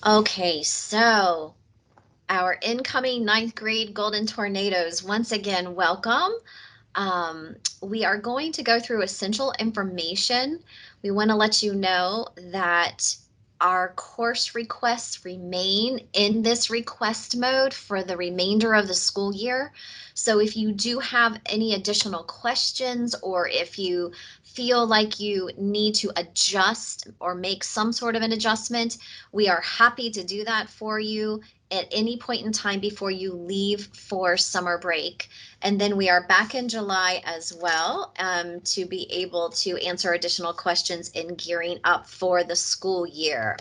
Okay, so our incoming ninth grade Golden Tornadoes, once again, welcome. We are going to go through essential information. We want to let you know that our course requests remain in this request mode for the remainder of the school year. So if you do have any additional questions, or if you feel like you need to adjust or make some sort of an adjustment, we are happy to do that for you at any point in time before you leave for summer break. And then we are back in July as well, to be able to answer additional questions in gearing up for the school year.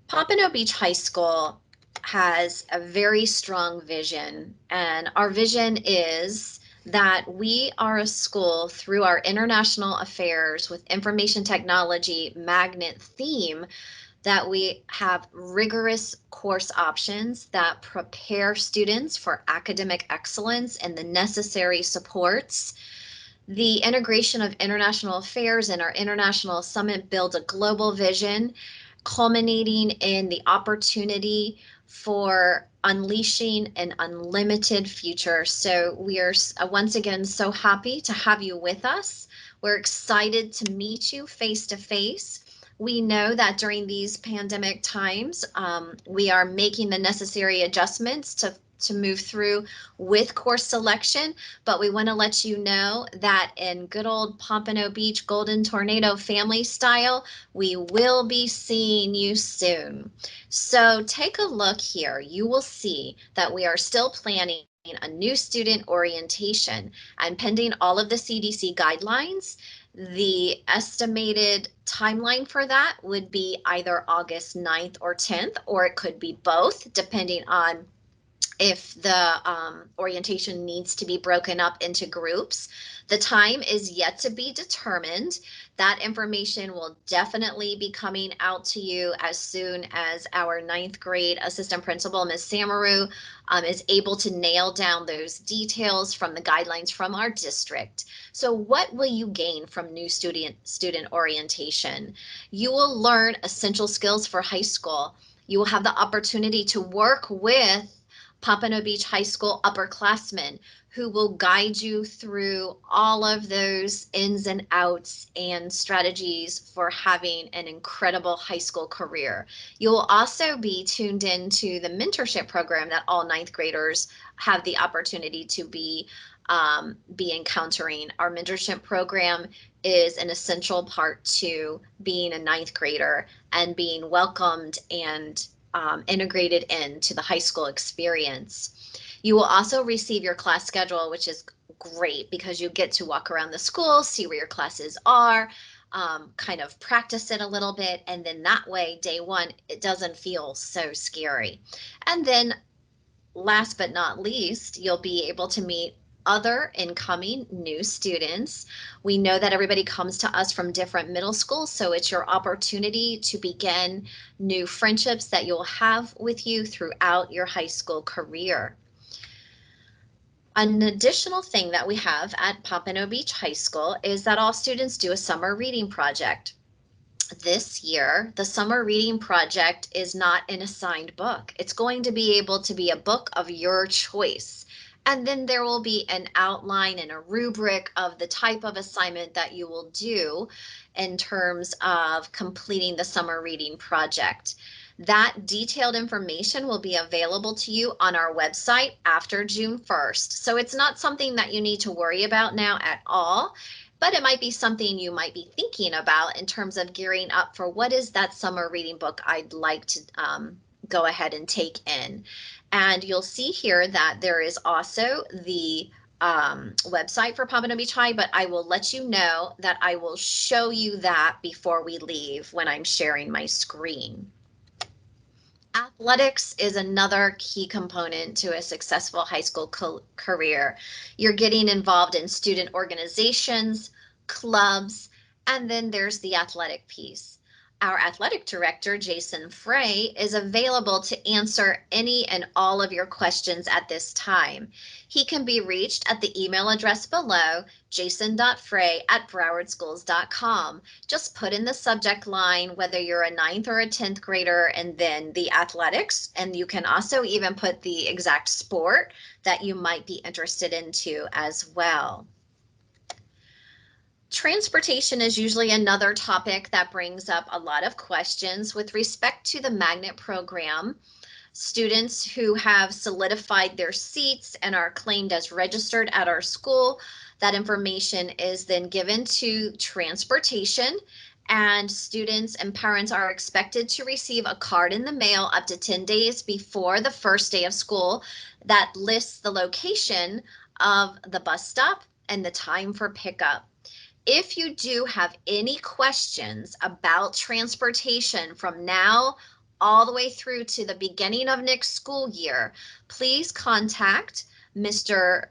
Pompano Beach High School has a very strong vision, and our vision is that we are a school through our international affairs with information technology magnet theme, that we have rigorous course options that prepare students for academic excellence and the necessary supports. The integration of international affairs and our international summit builds a global vision, culminating in the opportunity for unleashing an unlimited future. So we are once again so happy to have you with us. We're excited to meet you face to face. We know that during these pandemic times, we are making the necessary adjustments to move through with course selection, but we want to let you know that in good old Pompano Beach Golden Tornado family style, we will be seeing you soon. So take a look here. You will see that we are still planning a new student orientation, and pending all of the CDC guidelines, the estimated timeline for that would be either August 9th or 10th, or it could be both, depending on if the orientation needs to be broken up into groups. The time is yet to be determined. That information will definitely be coming out to you as soon as our ninth grade assistant principal, Ms. Samaru, is able to nail down those details from the guidelines from our district. So what will you gain from new student orientation? You will learn essential skills for high school. You will have the opportunity to work with Pompano Beach High School upperclassmen who will guide you through all of those ins and outs and strategies for having an incredible high school career. You will also be tuned into the mentorship program that all ninth graders have the opportunity to be encountering. Our mentorship program is an essential part to being a ninth grader and being welcomed and integrated into the high school experience. You will also receive your class schedule, which is great because you get to walk around the school, see where your classes are, kind of practice it a little bit, and then that way, day one, it doesn't feel so scary. And then last but not least, you'll be able to meet other incoming new students. We know that everybody comes to us from different middle schools, so it's your opportunity to begin new friendships that you'll have with you throughout your high school career. An additional thing that we have at Pompano Beach High School is that all students do a summer reading project. This year, the summer reading project is not an assigned book. It's going to be able to be a book of your choice. And then there will be an outline and a rubric of the type of assignment that you will do in terms of completing the summer reading project. That detailed information will be available to you on our website after June 1st. So it's not something that you need to worry about now at all, but it might be something you might be thinking about in terms of gearing up for what is that summer reading book I'd like to go ahead and take in. And you'll see here that there is also the website for Pompano Beach High, but I will let you know that I will show you that before we leave when I'm sharing my screen. Athletics is another key component to a successful high school career. You're getting involved in student organizations, clubs, and then there's the athletic piece. Our athletic director, Jason Frey, is available to answer any and all of your questions at this time. He can be reached at the email address below, jason.frey@browardschools.com. Just put in the subject line whether you're a 9th or a 10th grader and then the athletics, and you can also even put the exact sport that you might be interested into as well. Transportation is usually another topic that brings up a lot of questions with respect to the magnet program. Students who have solidified their seats and are claimed as registered at our school, that information is then given to transportation, and students and parents are expected to receive a card in the mail up to 10 days before the first day of school that lists the location of the bus stop and the time for pickup. If you do have any questions about transportation from now all the way through to the beginning of next school year, please contact Mr.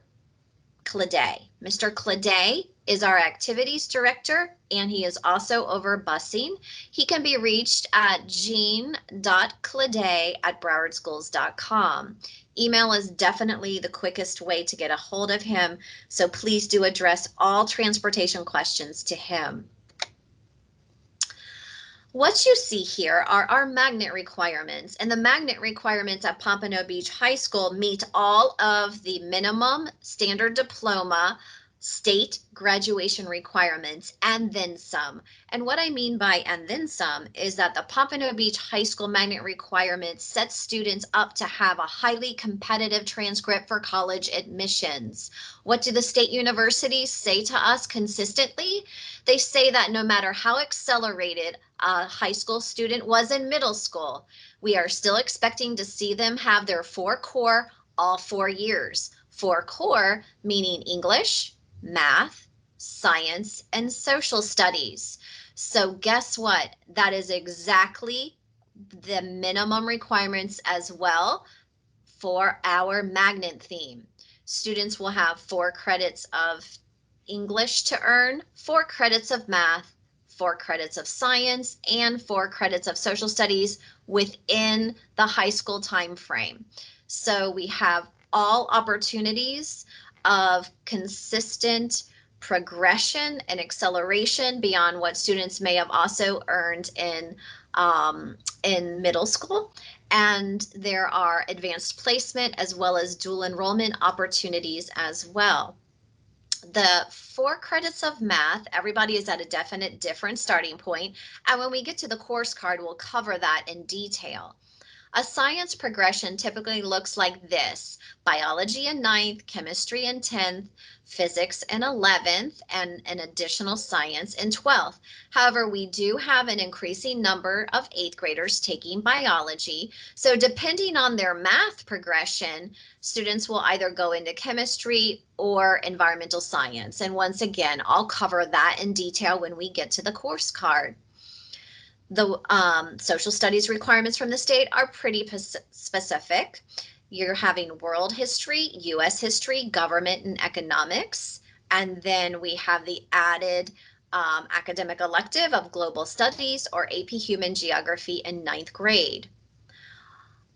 Claday. Mr. Claday is our activities director, and he is also over busing. He can be reached at jean.claday@browardschools.com. Email is definitely the quickest way to get a hold of him, so please do address all transportation questions to him. What you see here are our magnet requirements, and the magnet requirements at Pompano Beach High School meet all of the minimum standard diploma state graduation requirements and then some. And what I mean by and then some is that the Pompano Beach High School magnet requirements set students up to have a highly competitive transcript for college admissions. What do the state universities say to us consistently? They say that no matter how accelerated a high school student was in middle school, we are still expecting to see them have their 4 core all 4 years. 4 core meaning English, math, science, and social studies. So guess what? That is exactly the minimum requirements as well for our magnet theme. Students will have 4 credits of English to earn, 4 credits of math, 4 credits of science, and 4 credits of social studies within the high school time frame. So we have all opportunities of consistent progression and acceleration beyond what students may have also earned in middle school. And there are advanced placement as well as dual enrollment opportunities as well. The 4 credits of math, everybody is at a definite different starting point. And when we get to the course card, we'll cover that in detail. A science progression typically looks like this: biology in 9th, chemistry in 10th, physics in 11th, and an additional science in 12th. However, we do have an increasing number of 8th graders taking biology. So depending on their math progression, students will either go into chemistry or environmental science. And once again, I'll cover that in detail when we get to the course card. The social studies requirements from the state are pretty specific. You're having world history, US history, government, and economics. And then we have the added academic elective of global studies or AP Human Geography in 9th grade.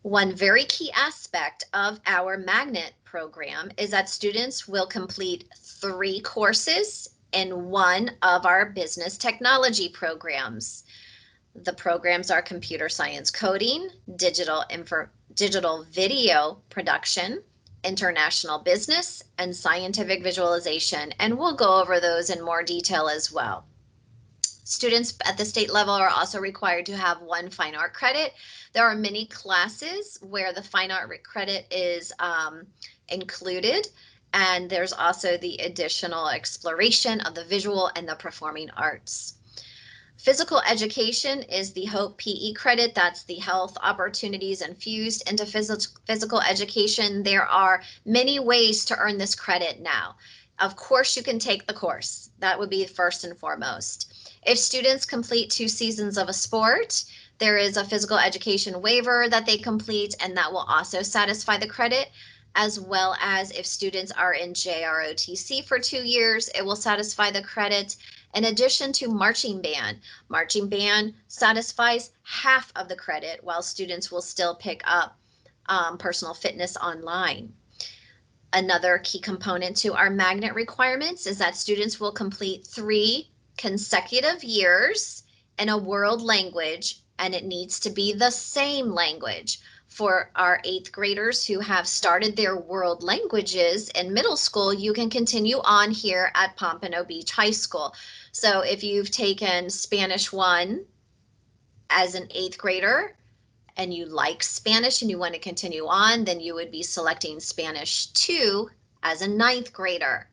One very key aspect of our magnet program is that students will complete 3 courses in one of our business technology programs. The programs are computer science coding, digital video production, international business, and scientific visualization. And we'll go over those in more detail as well. Students at the state level are also required to have 1 fine art credit. There are many classes where the fine art credit is included. And there's also the additional exploration of the visual and the performing arts. Physical education is the HOPE PE credit. That's the health opportunities infused into physical education. There are many ways to earn this credit now. Of course, you can take the course. That would be first and foremost. If students complete 2 seasons of a sport, there is a physical education waiver that they complete, and that will also satisfy the credit, as well as if students are in JROTC for 2 years, it will satisfy the credit. In addition to marching band satisfies half of the credit while students will still pick up personal fitness online. Another key component to our magnet requirements is that students will complete 3 consecutive years in a world language, and it needs to be the same language. For our 8th graders who have started their world languages in middle school, you can continue on here at Pompano Beach High School. So if you've taken Spanish 1 as an 8th grader, and you like Spanish and you want to continue on, then you would be selecting Spanish 2 as a 9th grader.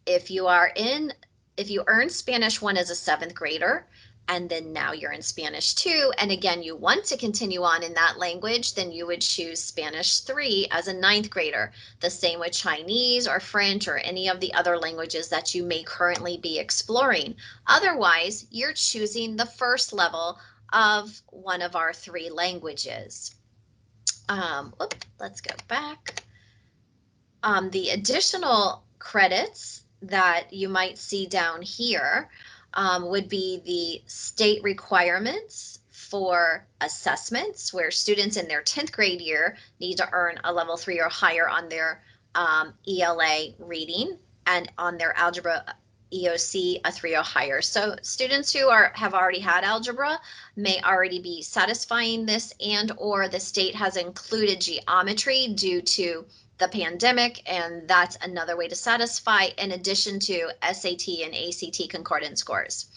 If you earn Spanish 1 as a 7th grader, and then now you're in Spanish 2, and again, you want to continue on in that language, then you would choose Spanish 3 as a 9th grader. The same with Chinese or French or any of the other languages that you may currently be exploring. Otherwise, you're choosing the first level of one of our 3 languages. Let's go back. The additional credits that you might see down here would be the state requirements for assessments, where students in their 10th grade year need to earn a level 3 or higher on their ELA reading, and on their algebra EOC a 3 or higher. So students who have already had algebra may already be satisfying this, and or the state has included geometry due to the pandemic, and that's another way to satisfy, in addition to SAT and ACT concordance scores.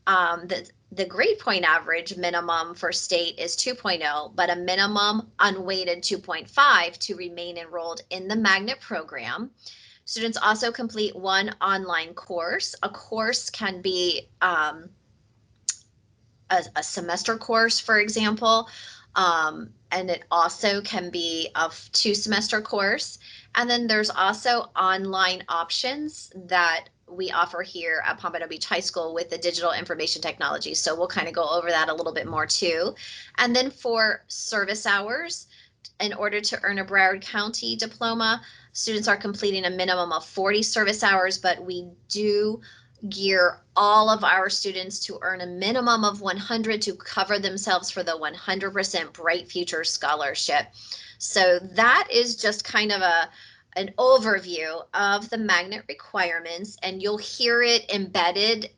The grade point average minimum for state is 2.0, but a minimum unweighted 2.5 to remain enrolled in the magnet program. Students also complete 1 online course. A course can be a semester course, for example, and it also can be a 2-semester course. And then there's also online options that we offer here at Pompano Beach High School with the digital information technology. So we'll kind of go over that a little bit more too. And then for service hours, in order to earn a Broward County diploma, students are completing a minimum of 40 service hours, but we do gear all of our students to earn a minimum of 100 to cover themselves for the 100% Bright Future Scholarship. So that is just kind of an overview of the magnet requirements, and you'll hear it embedded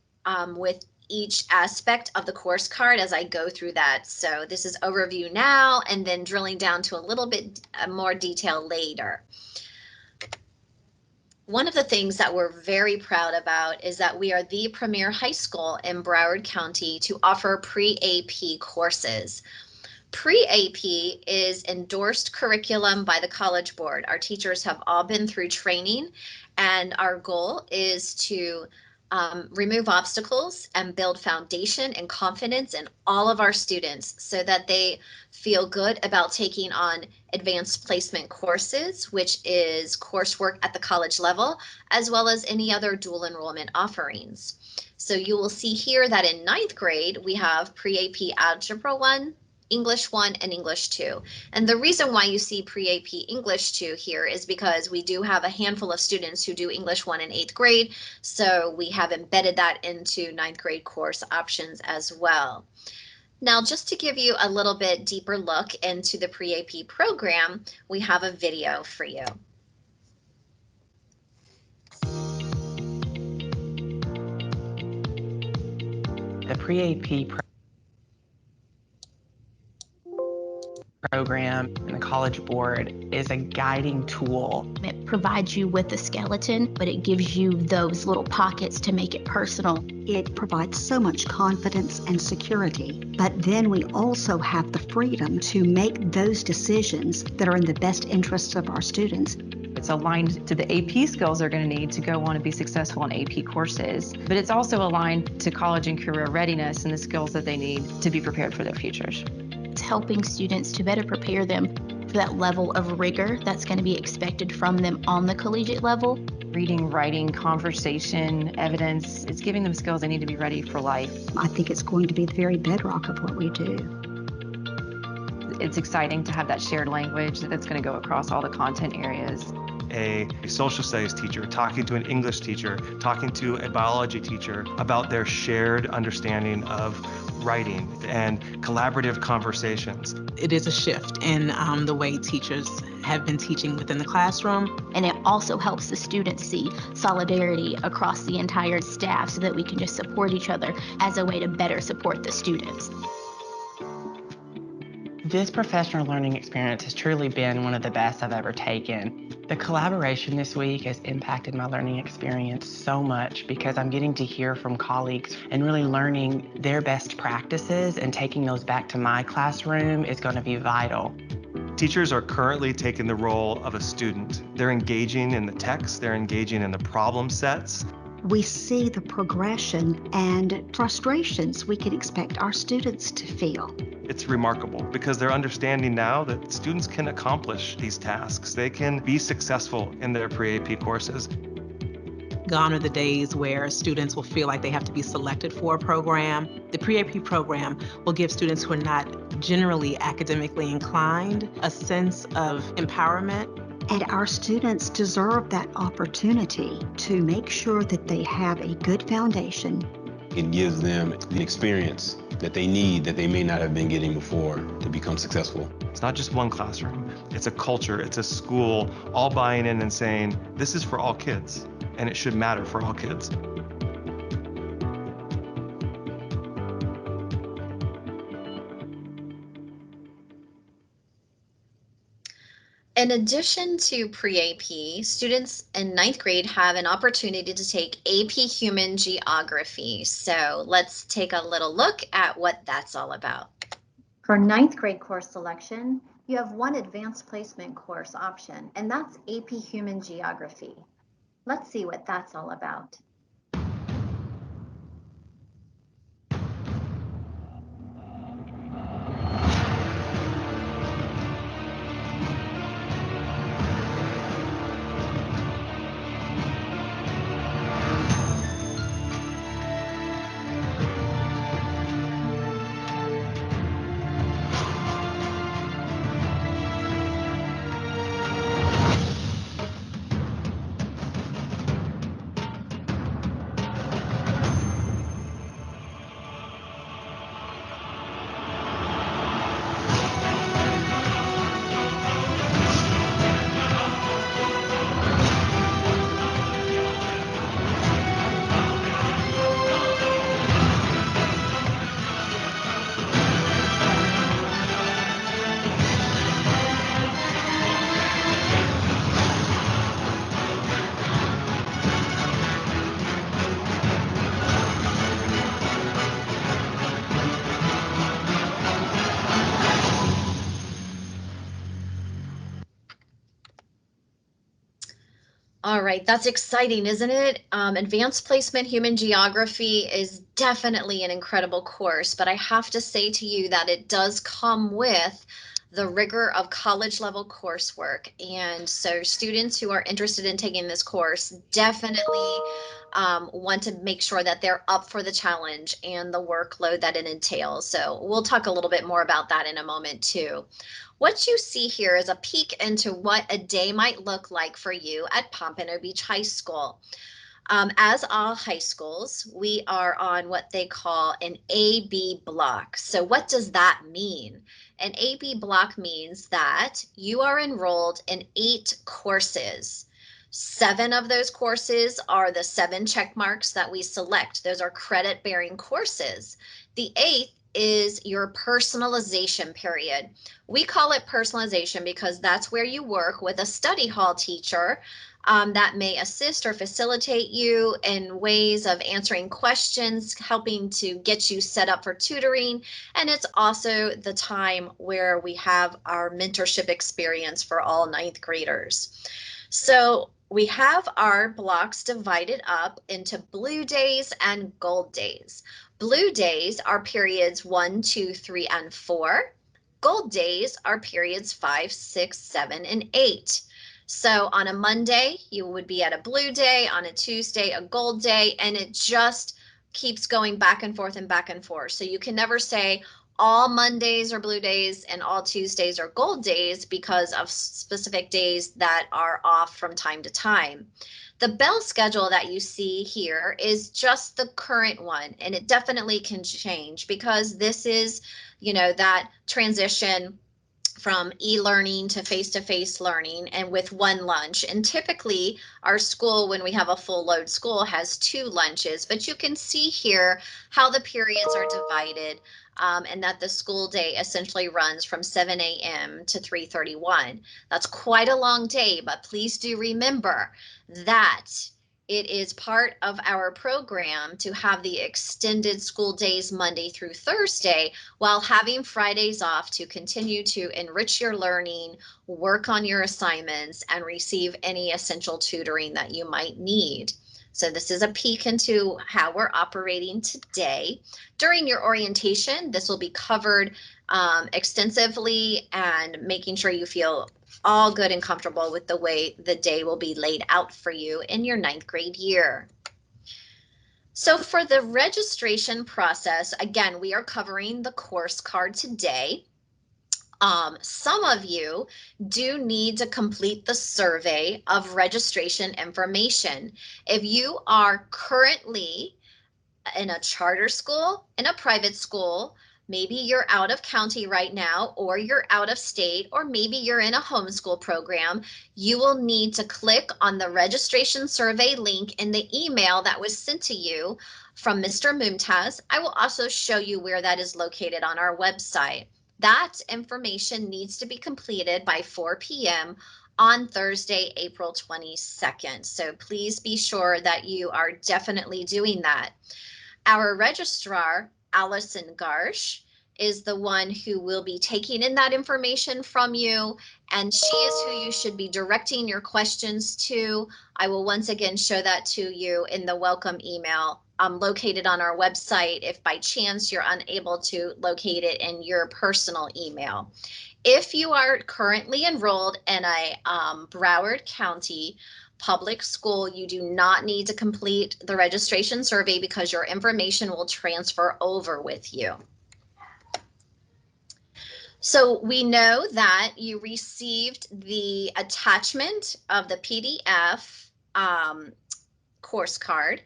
with each aspect of the course card as I go through that. So this is overview now, and then drilling down to a little bit more detail later. One of the things that we're very proud about is that we are the premier high school in Broward County to offer pre-AP courses. Pre-AP is endorsed curriculum by the College Board. Our teachers have all been through training, and our goal is to remove obstacles and build foundation and confidence in all of our students so that they feel good about taking on advanced placement courses, which is coursework at the college level, as well as any other dual enrollment offerings. So you will see here that in 9th grade, we have pre-AP Algebra 1, English 1, and English 2. And the reason why you see pre-AP English 2 here is because we do have a handful of students who do English 1 in 8th grade, so we have embedded that into 9th grade course options as well. Now, just to give you a little bit deeper look into the pre-AP program, we have a video for you. The pre-AP program and the College Board is a guiding tool. It provides you with the skeleton, but it gives you those little pockets to make it personal. It provides so much confidence and security, but then we also have the freedom to make those decisions that are in the best interests of our students. It's aligned to the AP skills they're going to need to go on and be successful in AP courses, but it's also aligned to college and career readiness and the skills that they need to be prepared for their futures. It's helping students to better prepare them for that level of rigor that's going to be expected from them on the collegiate level. Reading, writing, conversation, evidence, it's giving them skills they need to be ready for life. I think it's going to be the very bedrock of what we do. It's exciting to have that shared language that's going to go across all the content areas. a social studies teacher, talking to an English teacher, talking to a biology teacher about their shared understanding of writing and collaborative conversations. It is a shift in the way teachers have been teaching within the classroom. And it also helps the students see solidarity across the entire staff so that we can just support each other as a way to better support the students. This professional learning experience has truly been one of the best I've ever taken. The collaboration this week has impacted my learning experience so much because I'm getting to hear from colleagues and really learning their best practices, and taking those back to my classroom is going to be vital. Teachers are currently taking the role of a student. They're engaging in the text, they're engaging in the problem sets. We see the progression and frustrations we can expect our students to feel. It's remarkable because they're understanding now that students can accomplish these tasks. They can be successful in their pre-AP courses. Gone are the days where students will feel like they have to be selected for a program. The pre-AP program will give students who are not generally academically inclined a sense of empowerment. And our students deserve that opportunity to make sure that they have a good foundation. It gives them the experience that they need that they may not have been getting before to become successful. It's not just one classroom, it's a culture, it's a school, all buying in and saying, this is for all kids, and it should matter for all kids. In addition to pre-AP, students in 9th grade have an opportunity to take AP Human Geography. So let's take a little look at what that's all about. For 9th grade course selection, you have one advanced placement course option, and that's AP Human Geography. Let's see what that's all about. All right, that's exciting, isn't it? Advanced Placement Human Geography is definitely an incredible course, but I have to say to you that it does come with the rigor of college level coursework. And so students who are interested in taking this course definitely want to make sure that they're up for the challenge and the workload that it entails. So we'll talk a little bit more about that in a moment too. What you see here is a peek into what a day might look like for you at Pompano Beach High School. As all high schools, we are on what they call an AB block. So what does that mean? An AB block means that you are enrolled in 8 courses. 7 of those courses are the 7 check marks that we select. Those are credit-bearing courses. The 8th is your personalization period. We call it personalization because that's where you work with a study hall teacher that may assist or facilitate you in ways of answering questions, helping to get you set up for tutoring. And it's also the time where we have our mentorship experience for all 9th graders. So we have our blocks divided up into blue days and gold days. Blue days are periods 1, 2, 3, and 4. Gold days are periods 5, 6, 7, and 8. So on a Monday, you would be at a blue day, on a Tuesday, a gold day, and it just keeps going back and forth and back and forth. So you can never say, all Mondays are blue days and all Tuesdays are gold days because of specific days that are off from time to time. The bell schedule that you see here is just the current one, and it definitely can change because this is, that transition from e-learning to face-to-face learning and with one lunch. And typically our school, when we have a full load school, has 2 lunches, but you can see here how the periods are divided, and that the school day essentially runs from 7 a.m. to 3:31. That's quite a long day, but please do remember that it is part of our program to have the extended school days Monday through Thursday while having Fridays off to continue to enrich your learning, work on your assignments, and receive any essential tutoring that you might need. So this is a peek into how we're operating today. During your orientation, this will be covered extensively and making sure you feel all good and comfortable with the way the day will be laid out for you in your 9th grade year. So for the registration process, again, we are covering the course card today. Some of you do need to complete the survey of registration information. If you are currently in a charter school, in a private school, maybe you're out of county right now, or you're out of state, or maybe you're in a homeschool program, you will need to click on the registration survey link in the email that was sent to you from Mr. Mumtaz. I will also show you where that is located on our website. That information needs to be completed by 4 p.m. on Thursday, April 22nd. So please be sure that you are definitely doing that. Our registrar, Allison Garsh, is the one who will be taking in that information from you, and she is who you should be directing your questions to. I will once again show that to you in the welcome email located on our website if by chance you're unable to locate it in your personal email. If you are currently enrolled in a Broward County public school, you do not need to complete the registration survey because your information will transfer over with you. So we know that you received the attachment of the PDF course card,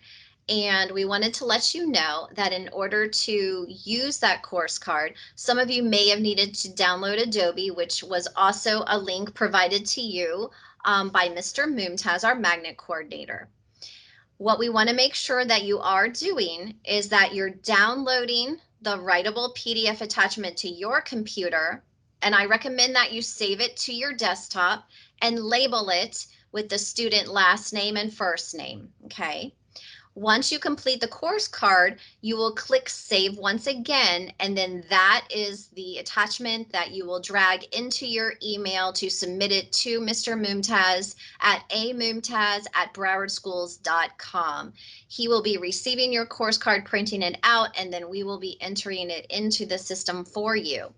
and we wanted to let you know that in order to use that course card, some of you may have needed to download Adobe, which was also a link provided to you by Mr. Mumtaz, our magnet coordinator. What we want to make sure that you are doing is that you're downloading the writable PDF attachment to your computer, and I recommend that you save it to your desktop and label it with the student last name and first name, okay? Once you complete the course card, you will click Save once again, and then that is the attachment that you will drag into your email to submit it to Mr. Mumtaz at amumtaz@browardschools.com. He will be receiving your course card, printing it out, and then we will be entering it into the system for you.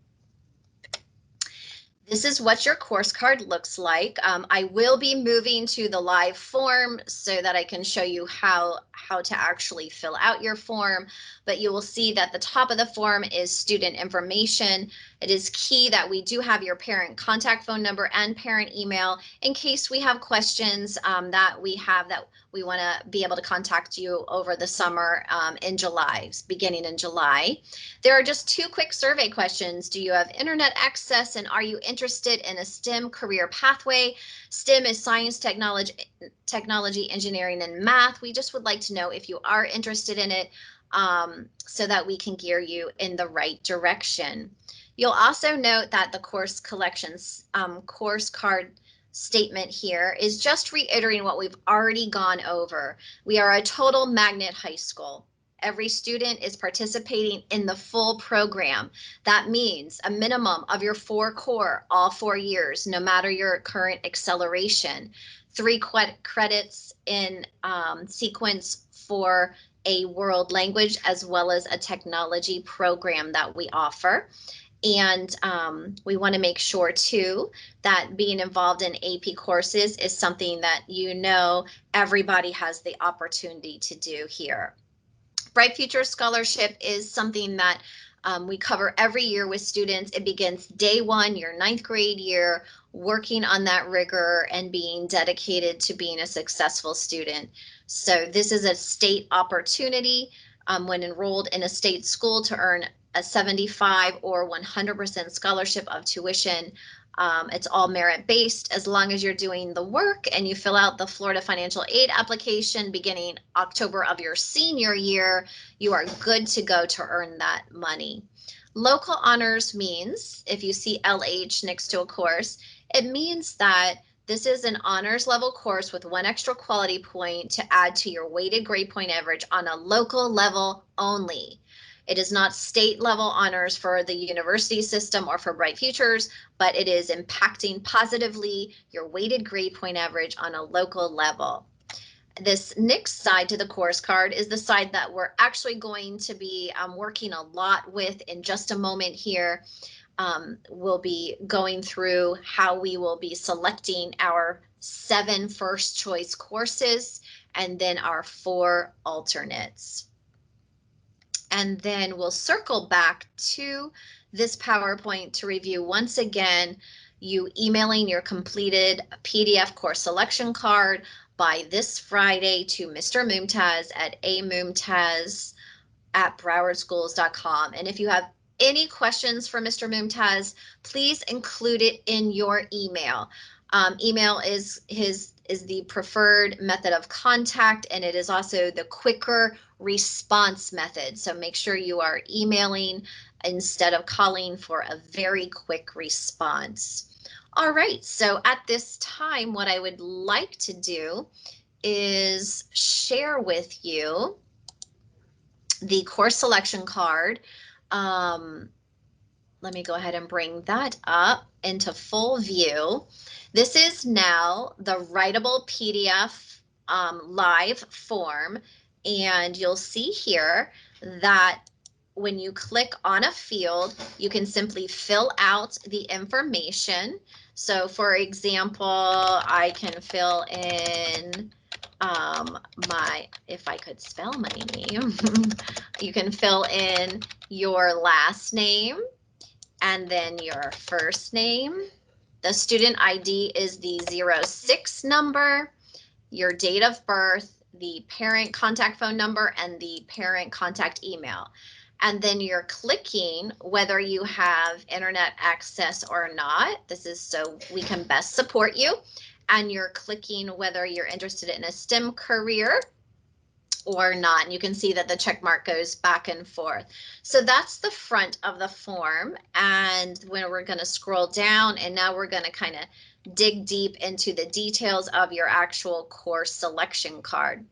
This is what your course card looks like. I will be moving to the live form so that I can show you how to actually fill out your form, but you will see that the top of the form is student information. It is key that we do have your parent contact phone number and parent email in case we have questions that we want to be able to contact you over the summer in July, beginning in July. There are just 2 quick survey questions. Do you have internet access, and are you interested in a STEM career pathway? STEM is science, technology, engineering, and math. We just would like to know if you are interested in it so that we can gear you in the right direction. You'll also note that the course collections course card statement here is just reiterating what we've already gone over. We are a total magnet high school. Every student is participating in the full program. That means a minimum of your 4 core all 4 years, no matter your current acceleration. 3 credits in sequence for a world language as well as a technology program that we offer. And we want to make sure too that being involved in AP courses is something that everybody has the opportunity to do here. Bright Future Scholarship is something that We cover every year with students. It begins day one, your ninth grade year, working on that rigor and being dedicated to being a successful student. So this is a state opportunity when enrolled in a state school to earn a 75 or 100% scholarship of tuition. It's all merit based as long as you're doing the work and you fill out the Florida financial aid application beginning October of your senior year, you are good to go to earn that money. Local honors means, if you see LH next to a course, it means that this is an honors level course with one extra quality point to add to your weighted grade point average on a local level only. It is not state level honors for the university system or for Bright Futures, but it is impacting positively your weighted grade point average on a local level. This next side to the course card is the side that we're actually going to be working a lot with in just a moment here. We'll be going through how we will be selecting our 7 first choice courses and then our 4 alternates. And then we'll circle back to this PowerPoint to review once again you emailing your completed PDF course selection card by this Friday to Mr. Mumtaz at amumtaz@browardschools.com. And if you have any questions for Mr. Mumtaz, please include it in your email. Email is the preferred method of contact, and it is also the quicker response method. So make sure you are emailing instead of calling for a very quick response. All right, so at this time, what I would like to do is share with you the course selection card. Let me go ahead and bring that up into full view. This is now the writable PDF live form, and you'll see here that when you click on a field, you can simply fill out the information. So for example, I can fill in if I could spell my name, you can fill in your last name and then your first name. The student ID is the 06 number, your date of birth, the parent contact phone number, and the parent contact email. And then you're clicking whether you have internet access or not. This is so we can best support you. And you're clicking whether you're interested in a STEM career or not. And you can see that the check mark goes back and forth. So that's the front of the form. And when we're going to scroll down, and now we're going to kind of dig deep into the details of your actual course selection card.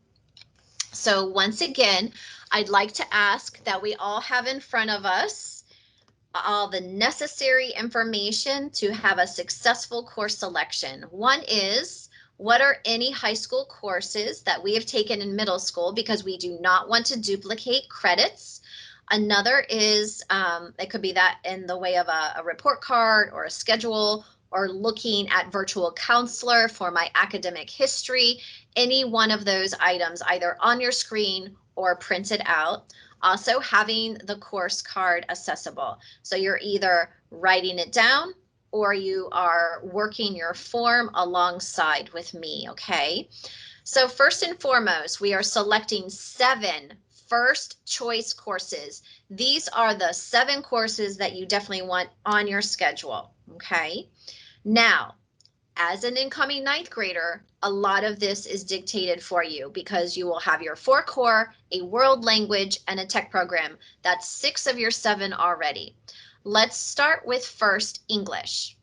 So once again, I'd like to ask that we all have in front of us all the necessary information to have a successful course selection. One is, what are any high school courses that we have taken in middle school, because we do not want to duplicate credits. Another is, it could be that in the way of a report card or a schedule, or looking at virtual counselor for my academic history. Any one of those items, either on your screen or printed out. Also having the course card accessible. So you're either writing it down or you are working your form alongside with me, okay? So first and foremost, we are selecting 7 first choice courses. These are the 7 courses that you definitely want on your schedule, okay? Now, as an incoming 9th grader, a lot of this is dictated for you because you will have your 4 core, a world language, and a tech program. That's 6 of your 7 already. Let's start with first English.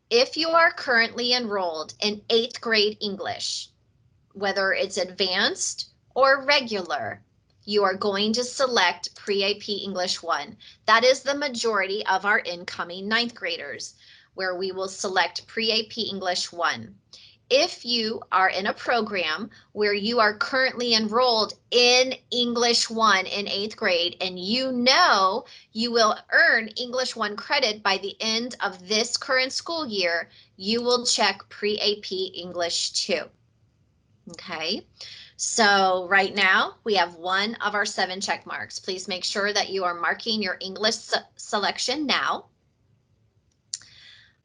If you are currently enrolled in 8th grade English, whether it's advanced or regular, you are going to select Pre-AP English 1. That is the majority of our incoming 9th graders, where we will select Pre-AP English 1. If you are in a program where you are currently enrolled in English 1 in 8th grade, and you know you will earn English 1 credit by the end of this current school year, you will check Pre-AP English 2. Okay, So right now we have one of our 7 check marks. Please make sure that you are marking your English selection now.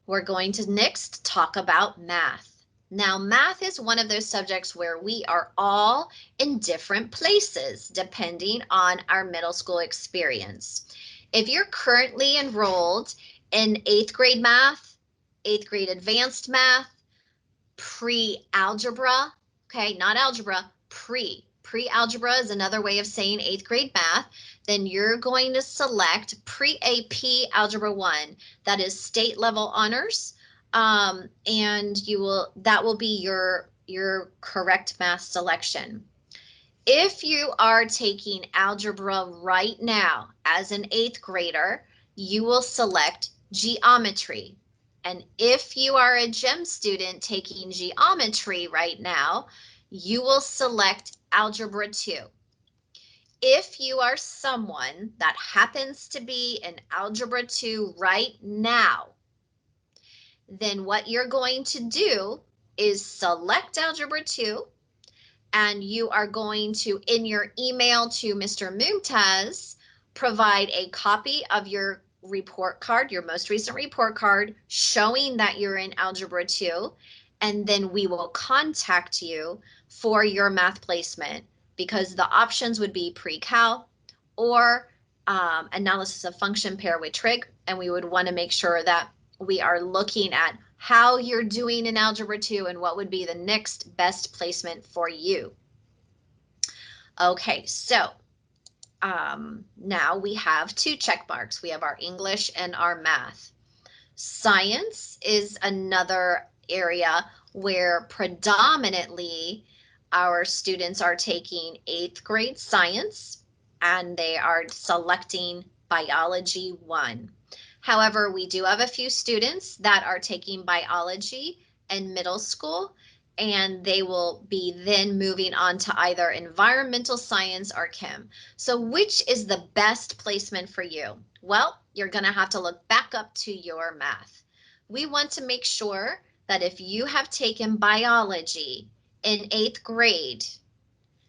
We're going to next talk about math. Now, math is one of those subjects where we are all in different places depending on our middle school experience. If you're currently enrolled in 8th grade math, 8th grade advanced math, pre-algebra, okay, not algebra, pre-algebra is another way of saying 8th grade math, then you're going to select pre-AP Algebra 1. That is state level honors, and that will be your correct math selection. If you are taking algebra right now as an 8th grader, you will select geometry. And if you are a GEM student taking geometry right now, you will select Algebra 2. If you are someone that happens to be in Algebra 2 right now, then what you're going to do is select Algebra 2, and you are going to, in your email to Mr. Mumtaz, provide a copy of your report card, your most recent report card, showing that you're in Algebra 2, and then we will contact you for your math placement, because the options would be pre-cal or analysis of function pair with trig, and we would want to make sure that we are looking at how you're doing in Algebra 2 and what would be the next best placement for you. Okay, so now we have 2 check marks. We have our English and our math. Science is another area where predominantly our students are taking 8th grade science, and they are selecting biology 1. However, we do have a few students that are taking biology in middle school, and they will be then moving on to either environmental science or chem. So which is the best placement for you? Well, you're going to have to look back up to your math. We want to make sure that if you have taken biology in 8th grade,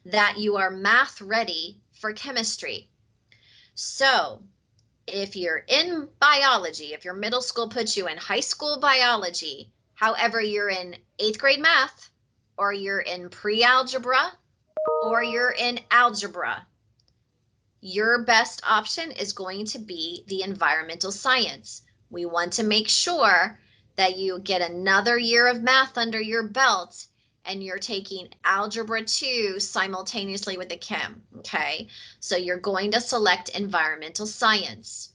that you are math ready for chemistry. So if you're in biology, if your middle school puts you in high school biology, however, you're in 8th grade math, or you're in pre-algebra, or you're in algebra, your best option is going to be the environmental science. We want to make sure that you get another year of math under your belt and you're taking Algebra 2 simultaneously with the chem, okay? So you're going to select environmental science.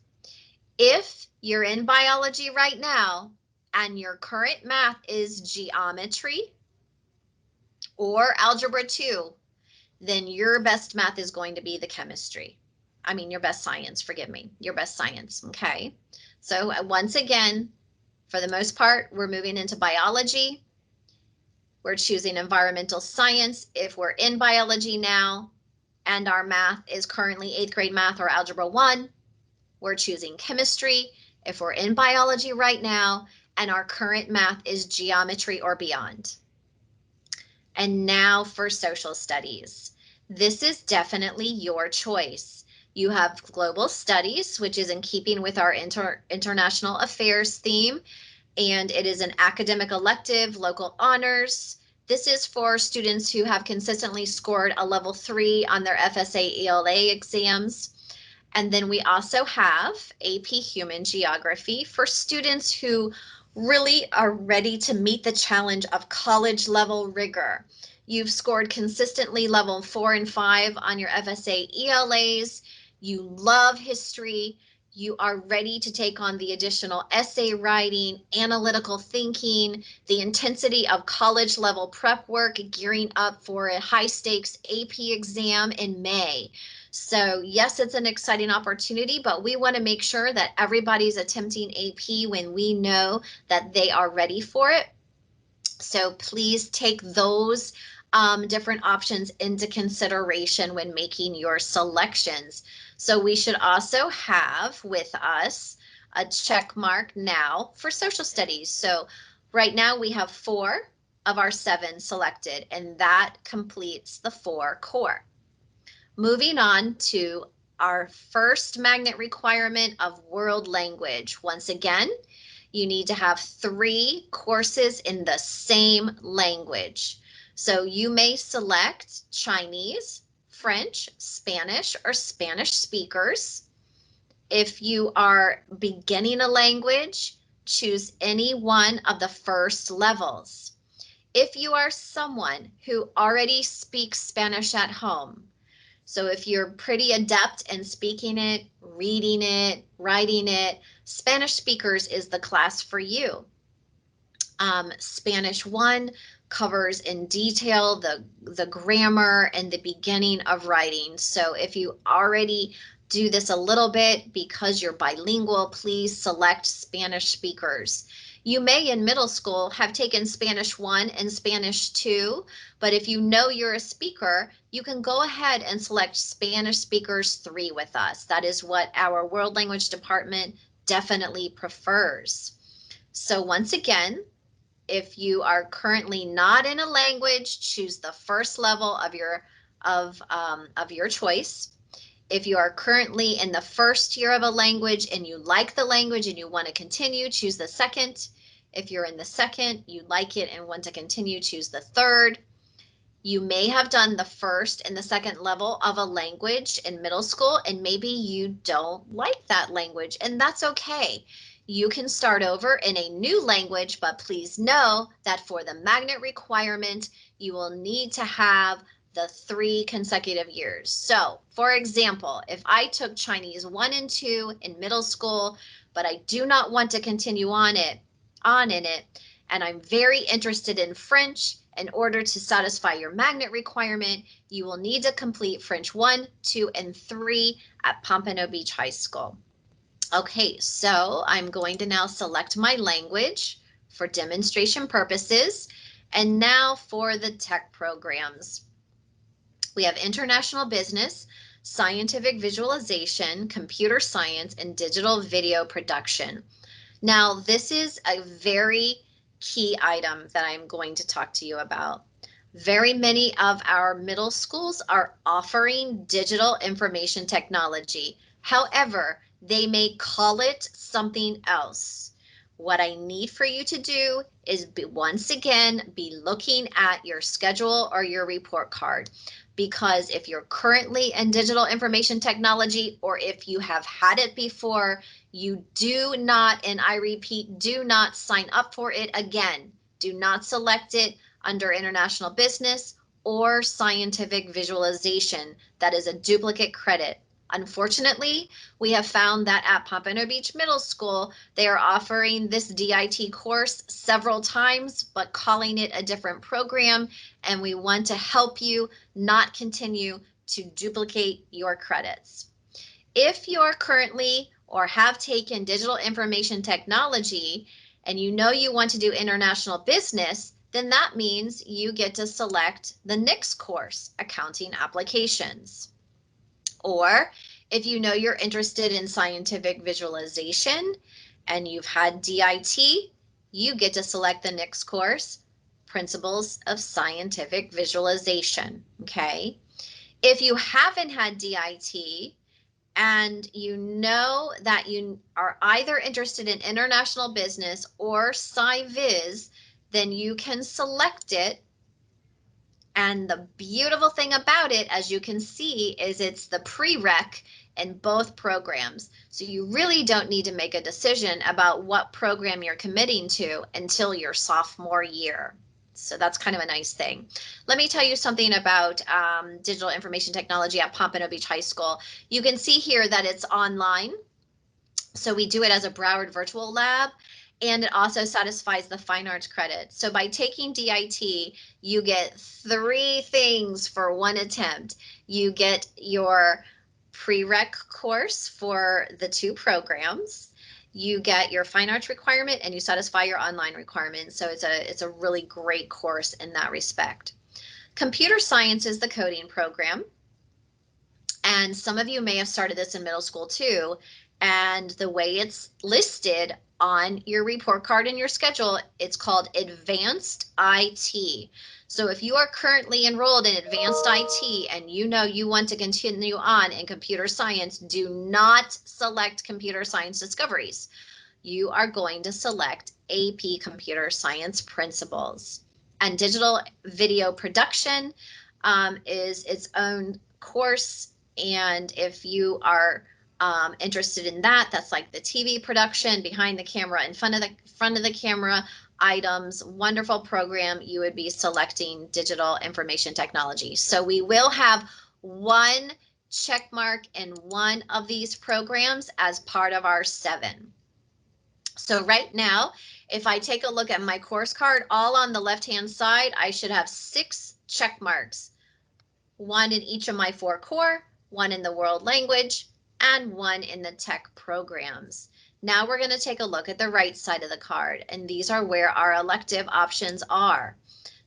If you're in biology right now and your current math is geometry or Algebra 2, then your best math is going to be the chemistry. I mean, your best science, forgive me, your best science, okay? So once again, for the most part, we're moving into biology. We're choosing environmental science if we're in biology now, and our math is currently 8th grade math or Algebra 1. We're choosing chemistry if we're in biology right now, and our current math is geometry or beyond. And now for social studies. This is definitely your choice. You have global studies, which is in keeping with our international affairs theme, and it is an academic elective, local honors. This is for students who have consistently scored a level 3 on their FSA ELA exams. And then we also have AP Human Geography for students who really are ready to meet the challenge of college level rigor. You've scored consistently level 4 and 5 on your FSA ELAs. You love history. You are ready to take on the additional essay writing, analytical thinking, the intensity of college level prep work, gearing up for a high stakes AP exam in May. So yes, it's an exciting opportunity, but we want to make sure that everybody's attempting AP when we know that they are ready for it. So please take those different options into consideration when making your selections. So we should also have with us a check mark now for social studies. So right now we have 4 of our 7 selected, and that completes the 4 core. Moving on to our first magnet requirement of world language. Once again, you need to have 3 courses in the same language. So you may select Chinese, French, Spanish, or Spanish speakers. If you are beginning a language, choose any one of the first levels. If you are someone who already speaks Spanish at home, so if you're pretty adept in speaking it, reading it, writing it, Spanish speakers is the class for you. Spanish 1 covers in detail the grammar and the beginning of writing. So if you already do this a little bit because you're bilingual, please select Spanish speakers. You may in middle school have taken Spanish 1 and Spanish 2, but if you know you're a speaker, you can go ahead and select Spanish speakers 3 with us. That is what our world language department definitely prefers. So once again, if you are currently not in a language, choose the first level of your choice. If you are currently in the first year of a language and you like the language and you want to continue, choose the second. If you're in the second, you like it and want to continue, choose the third. You may have done the first and the second level of a language in middle school, and maybe you don't like that language, and that's okay. You can start over in a new language, but please know that for the magnet requirement, you will need to have the 3 consecutive years. So, for example, if I took Chinese 1 and 2 in middle school, but I do not want to continue on in it, and I'm very interested in French, in order to satisfy your magnet requirement, you will need to complete French 1, 2, and 3 at Pompano Beach High School. Okay, so I'm going to now select my language for demonstration purposes. And now for the tech programs. We have international business, scientific visualization, computer science, and digital video production. Now, this is a very key item that I'm going to talk to you about. Very many of our middle schools are offering digital information technology. However, they may call it something else. What I need for you to do is once again, be looking at your schedule or your report card. Because if you're currently in digital information technology, or if you have had it before, you do not, and I repeat, do not sign up for it again. Do not select it under international business or scientific visualization. That is a duplicate credit. Unfortunately, we have found that at Pompano Beach Middle School, they are offering this DIT course several times, but calling it a different program, and we want to help you not continue to duplicate your credits. If you are currently or have taken digital information technology and you know you want to do international business, then that means you get to select the next course, accounting applications. Or if you know you're interested in scientific visualization and you've had DIT, you get to select the next course, Principles of Scientific Visualization, okay? If you haven't had DIT and you know that you are either interested in international business or Sci-Viz, then you can select it. And the beautiful thing about it, as you can see, is it's the prereq in both programs. So you really don't need to make a decision about what program you're committing to until your sophomore year. So that's kind of a nice thing. Let me tell you something about digital information technology at Pompano Beach High School. You can see here that it's online. So we do it as a Broward virtual lab, and it also satisfies the fine arts credit. So by taking DIT, you get 3 things for 1 attempt. You get your prereq course for the 2 programs. You get your fine arts requirement and you satisfy your online requirement. So it's a really great course in that respect. Computer science is the coding program. And some of you may have started this in middle school too. And the way it's listed on your report card and your schedule, it's called Advanced IT. So if you are currently enrolled in Advanced IT and you know you want to continue on in computer science, do not select computer science discoveries. You are going to select AP Computer Science Principles. And digital video production is its own course. And if you are interested in that, that's like the TV production, behind the camera, in front of the camera items, wonderful program. You would be selecting digital information technology. So we will have one check mark in one of these programs as part of our 7. So right now, if I take a look at my course card, all on the left-hand side, I should have 6 check marks, 1 in each of my 4 core, 1 in the world language, and 1 in the tech programs. Now we're going to take a look at the right side of the card, and these are where our elective options are.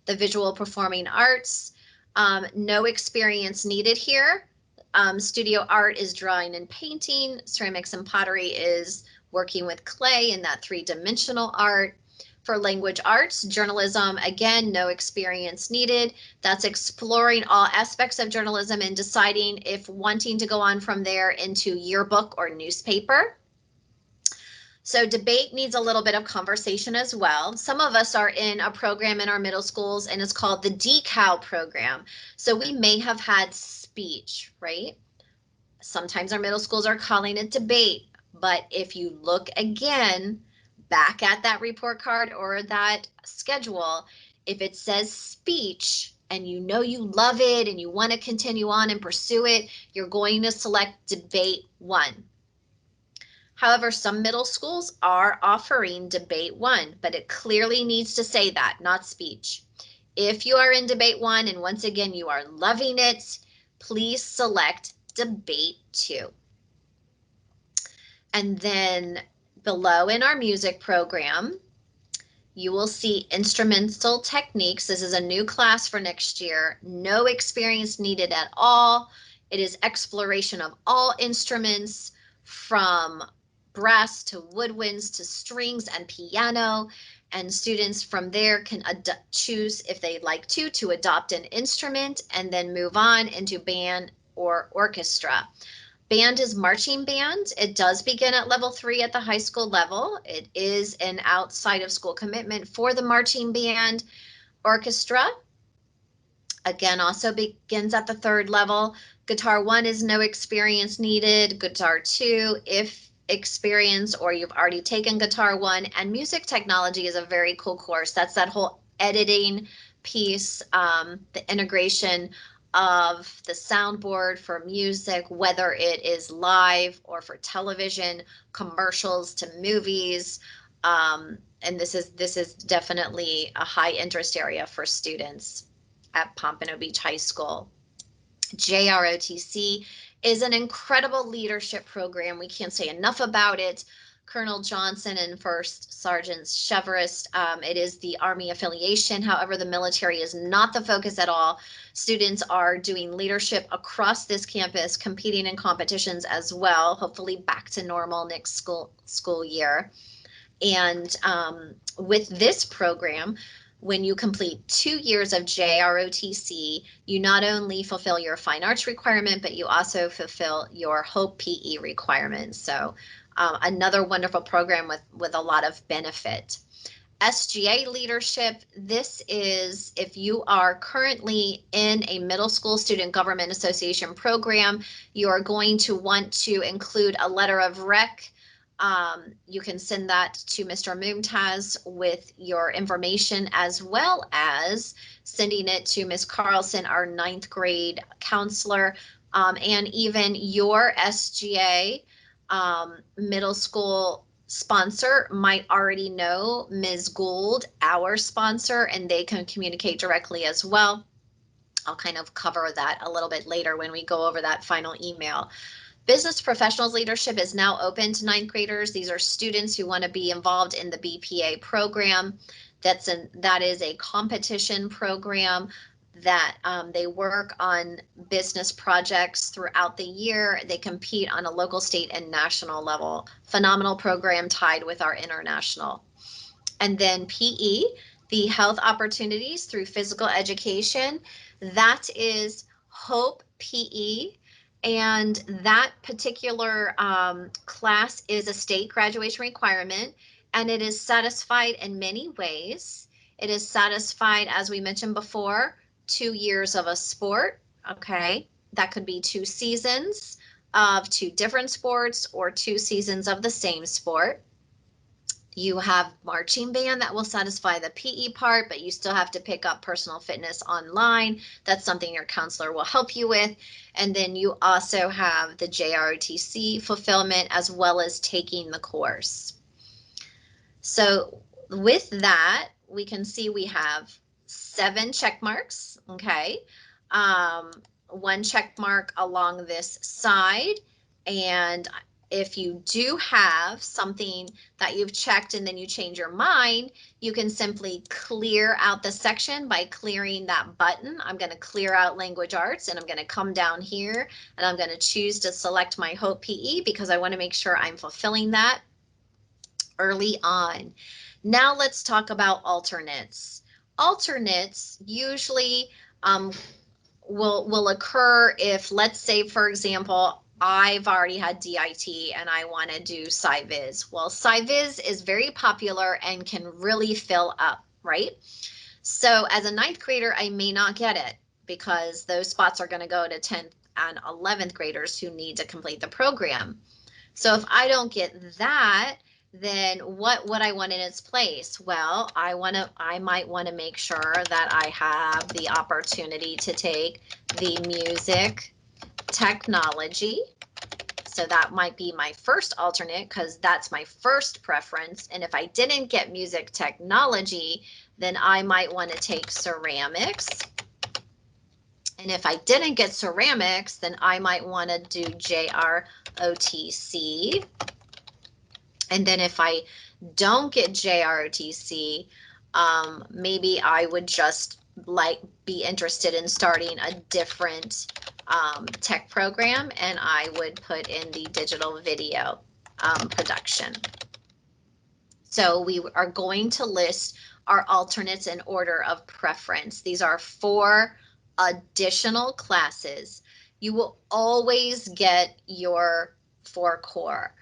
The visual performing arts, no experience needed here. Studio art is drawing and painting. Ceramics and pottery is working with clay in that 3-dimensional art. For language arts, journalism, again, no experience needed. That's exploring all aspects of journalism and deciding if wanting to go on from there into yearbook or newspaper. So debate needs a little bit of conversation as well. Some of us are in a program in our middle schools and it's called the DECAL program. So we may have had speech, right? Sometimes our middle schools are calling it debate, but if you look again back at that report card or that schedule, if it says speech and you know you love it and you want to continue on and pursue it, you're going to select debate 1. However, some middle schools are offering debate 1, but it clearly needs to say that, not speech. If you are in debate 1 and once again you are loving it, please select debate 2. And then below in our music program, you will see instrumental techniques. This is a new class for next year. No experience needed at all. It is exploration of all instruments from brass to woodwinds to strings and piano. And students from there can choose if they'd like to adopt an instrument and then move on into band or orchestra. Band is marching band. It does begin at level 3 at the high school level. It is an outside of school commitment for the marching band. Orchestra, again, also begins at the 3rd level. Guitar 1 is no experience needed. Guitar 2, if experience or you've already taken Guitar 1. And music technology is a very cool course. That's that whole editing piece, the integration of the soundboard for music, whether it is live or for television, commercials to movies. And this is definitely a high interest area for students at Pompano Beach High School. JROTC is an incredible leadership program. We can't say enough about it. Colonel Johnson and First Sergeant Cheverist. It is the Army affiliation. However, the military is not the focus at all. Students are doing leadership across this campus, competing in competitions as well, hopefully back to normal next school year. And with this program, when you complete 2 years of JROTC, you not only fulfill your fine arts requirement, but you also fulfill your Hope PE requirements. So another wonderful program with a lot of benefit. Sga Leadership, this is if you are currently in a middle school student government association program, you are going to want to include a letter of rec. You can send that to Mr. Mumtaz with your information, as well as sending it to Ms. Carlson, our 9th grade counselor, and even your SGA middle school sponsor might already know Ms. Gould, our sponsor, and they can communicate directly as well. I'll kind of cover that a little bit later when we go over that final email. Business Professionals Leadership is now open to 9th graders. These are students who want to be involved in the BPA program. That is a competition program that they work on business projects throughout the year. They compete on a local, state, and national level. Phenomenal program tied with our international. And then PE, the health opportunities through physical education. That is Hope PE. And that particular class is a state graduation requirement, and it is satisfied in many ways. It is satisfied, as we mentioned before, 2 years of a sport. Okay, that could be 2 seasons of 2 different sports or 2 seasons of the same sport. You have marching band that will satisfy the PE part, but you still have to pick up personal fitness online. That's something your counselor will help you with. And then you also have the JROTC fulfillment as well as taking the course. So with that, we can see we have 7 check marks, okay? 1 check mark along this side. And if you do have something that you've checked and then you change your mind, you can simply clear out the section by clearing that button. I'm going to clear out language arts, and I'm going to come down here and I'm going to choose to select my Hope PE because I want to make sure I'm fulfilling that early on. Now let's talk about alternates. Alternates usually will occur if, let's say, for example, I've already had DIT and I want to do SciViz. Well, SciViz is very popular and can really fill up, right? So as a 9th grader, I may not get it because those spots are going to go to 10th and 11th graders who need to complete the program. So if I don't get that, then what would I want in its place? Well, I might want to make sure that I have the opportunity to take the music technology. So that might be my first alternate because that's my first preference. And if I didn't get music technology, then I might want to take ceramics. And if I didn't get ceramics, then I might want to do JROTC. And then if I don't get JROTC, maybe I would just be interested in starting a different tech program, and I would put in the digital video production. So we are going to list our alternates in order of preference. These are 4 additional classes. You will always get your 4 core.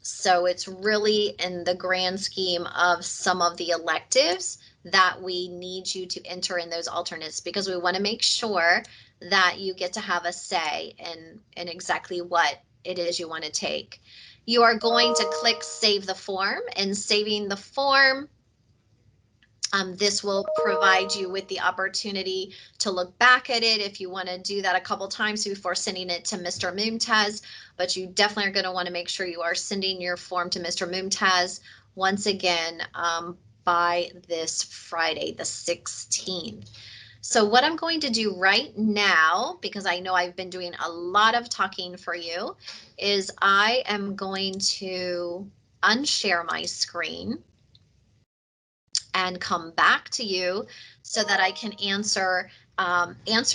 So it's really in the grand scheme of some of the electives that we need you to enter in those alternates, because we want to make sure that you get to have a say in exactly what it is you want to take. You are going to click Save the Form, and saving the form, this will provide you with the opportunity to look back at it if you want to do that a couple times before sending it to Mr. Mumtaz, but you definitely are going to want to make sure you are sending your form to Mr. Mumtaz once again by this Friday, the 16th. So what I'm going to do right now, because I know I've been doing a lot of talking for you, is I am going to unshare my screen and come back to you so that I can answer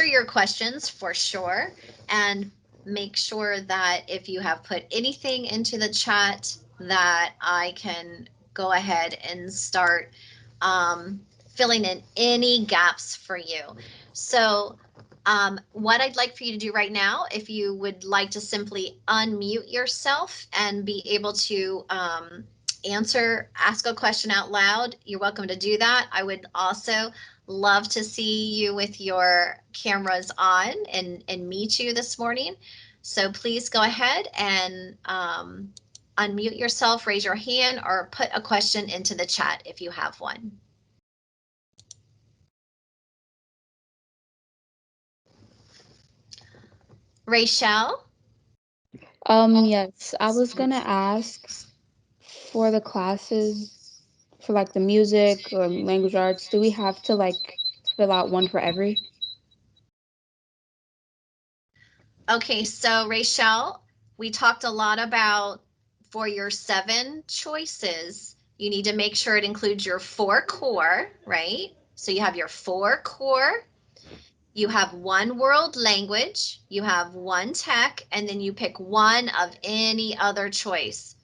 your questions for sure, and make sure that if you have put anything into the chat that I can go ahead and start filling in any gaps for you. So what I'd like for you to do right now, if you would like to simply unmute yourself and be able to ask a question out loud, you're welcome to do that. I would also love to see you with your cameras on and meet you this morning. So please go ahead and unmute yourself, raise your hand, or put a question into the chat if you have one. Rachel? Yes, I was gonna ask for the classes for like the music or language arts, do we have to like fill out one for every? Okay, so Rachel, we talked a lot about for your 7 choices, you need to make sure it includes your 4 core, right? So you have your 4 core, you have 1 world language, you have 1 tech, and then you pick 1 of any other choice.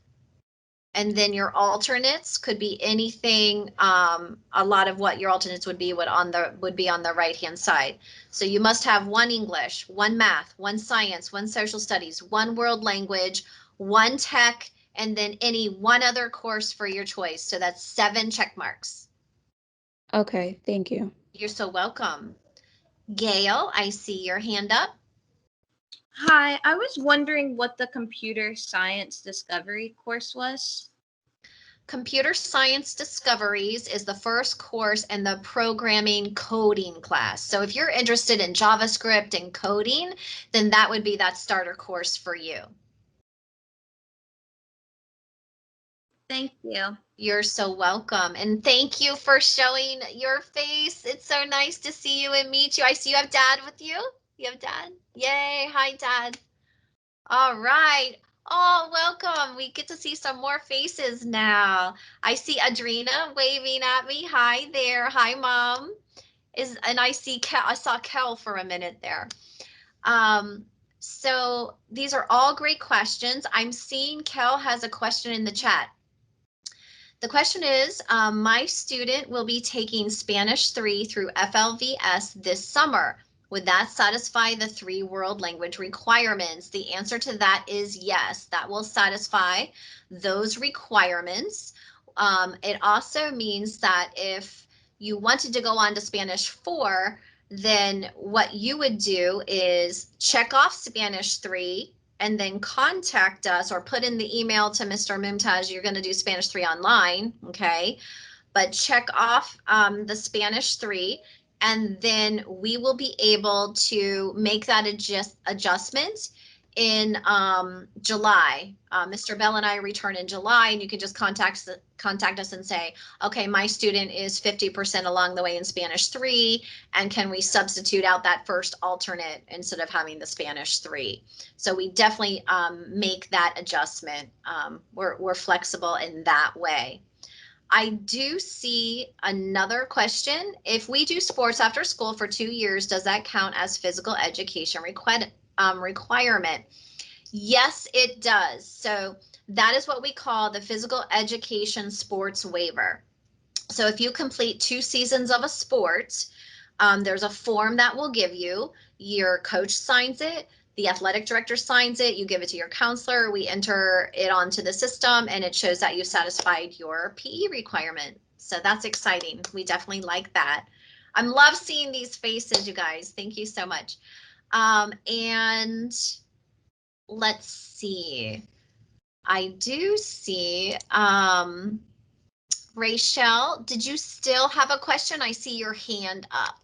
And then your alternates could be anything. A lot of what your alternates would be on the right-hand side. So you must have 1 English, 1 math, 1 science, 1 social studies, 1 world language, 1 tech, and then any 1 other course for your choice. So that's 7 check marks. Okay, thank you. You're so welcome. Gail, I see your hand up. Hi, I was wondering what the computer science discovery course was. Computer Science Discoveries is the first course in the programming coding class. So if you're interested in JavaScript and coding, then that would be that starter course for you. Thank you. You're so welcome. And thank you for showing your face. It's so nice to see you and meet you. I see you have Dad with you. You have Dad? Yay. Hi, Dad. All right. Oh, welcome. We get to see some more faces now. I see Adrina waving at me. Hi there. Hi, Mom. And I see Kel. I saw Kel for a minute there. So these are all great questions. I'm seeing Kel has a question in the chat. The question is, my student will be taking Spanish 3 through FLVS this summer. Would that satisfy the 3 world language requirements? The answer to that is yes, that will satisfy those requirements. It also means that if you wanted to go on to Spanish 4, then what you would do is check off Spanish 3 and then contact us or put in the email to Mr. Mumtaz, you're going to do Spanish 3 online, okay? But check off the Spanish 3, and then we will be able to make that adjustment in July. Mr. Bell and I return in July, and you can just contact us and say, okay, my student is 50% along the way in Spanish 3, and can we substitute out that first alternate instead of having the Spanish 3? So we definitely make that adjustment. We're flexible in that way. I do see another question. If we do sports after school for 2 years, does that count as physical education requirement? Yes, it does. So that is what we call the physical education sports waiver. So if you complete 2 seasons of a sport, there's a form that we'll give you. Your coach signs it. The athletic director signs it, you give it to your counselor, we enter it onto the system, and it shows that you satisfied your PE requirement. So that's exciting. We definitely like that. I love seeing these faces, you guys. Thank you so much. And let's see. I do see, Rachel, did you still have a question? I see your hand up.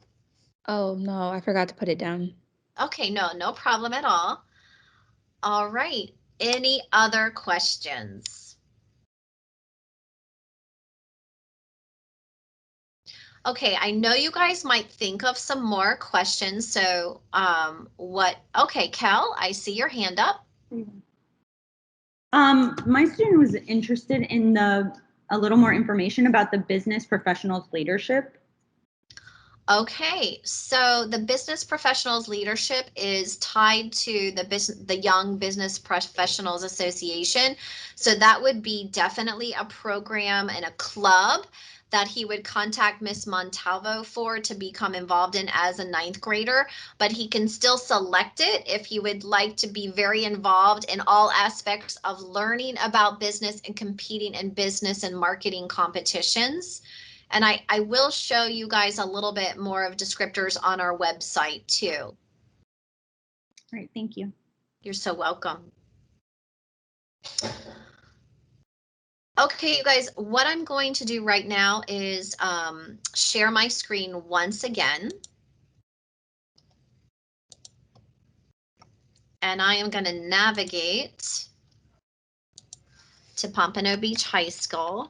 Oh, no, I forgot to put it down. Okay, no problem at all. All right, any other questions? Okay, I know you guys might think of some more questions, so okay, Kel, I see your hand up. My student was interested in a little more information about the business professionals leadership. Okay, so the business professionals leadership is tied to the Young Business Professionals Association. So that would be definitely a program and a club that he would contact Miss Montalvo for to become involved in as a 9th grader, but he can still select it if he would like to be very involved in all aspects of learning about business and competing in business and marketing competitions. And I will show you guys a little bit more of descriptors on our website too. All right, thank you. You're so welcome. Okay, you guys, what I'm going to do right now is share my screen once again. And I am going to navigate to Pompano Beach High School.